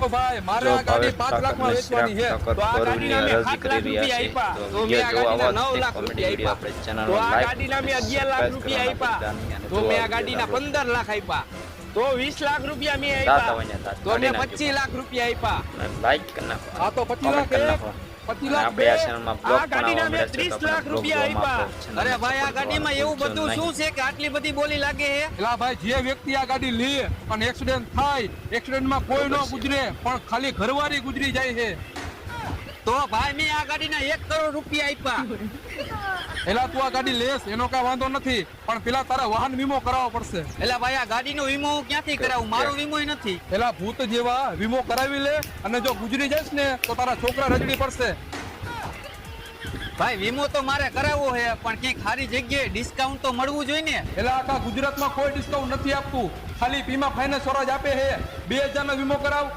ભાઈ મારે આ ગાડી 5 લાખમાં વેચવાની છે તો આ ગાડીના મેં 7 લાખ રૂપિયા આપ્યા તો મેં આ ગાડીના 9 લાખ રૂપિયા આપ્યા તો આ ગાડીના મેં 11 લાખ રૂપિયા આપ્યા તો મેં આ ગાડીના 15 લાખ આપ્યા તો 20 લાખ રૂપિયા મેં આપ્યા તો મેં 25 લાખ રૂપિયા આપ્યા લાઈક કરી નાખો આ તો 25 લાખ 25 લાખ આપણે આ ચેનલમાં બ્લોગ આ ગાડીના મેં બનાવવા 30 લાખ રૂપિયા આપ્યા અરે ભાઈ આ ગાડીમાં એવું બધું શું છે કે આટલી બધી બોલી લાગે છે એલા ભાઈ જે વ્યક્તિ આ ગાડી લે અને એક્સિડન્ટ થાય એક્સિડન્ટમાં કોઈ ન ગુજરે પણ ખાલી ઘરવાળી ગુજરી જાય છે તો ભાઈ મેં આ ગાડીના 1 કરોડ રૂપિયા આપ્યા એલા તું આ ગાડી લેસ એનો કઈ વાંધો નથી પણ પેલા તારા વાહન વીમો કરાવવો પડશે એલા ભાઈ આ ગાડીનો વીમો હું ક્યાંથી કરાવું મારો વીમો નથી એલા ભૂત જેવા વીમો કરાવી લે અને જો ગુજરી જઈશ ને તો તારા છોકરા રજડી પડશે ભાઈ વીમો તો મારે કરાવવો છે પણ ક્યાંક સારી જગ્યાએ ડિસ્કાઉન્ટ તો મળવું જોઈએ ને એલા આખા ગુજરાતમાં કોઈ ડિસ્કાઉન્ટ નથી આપતું ખાલી વીમા ફાઇનાન્સ વાળા જ આપે છે 2000 નો વીમો કરાવ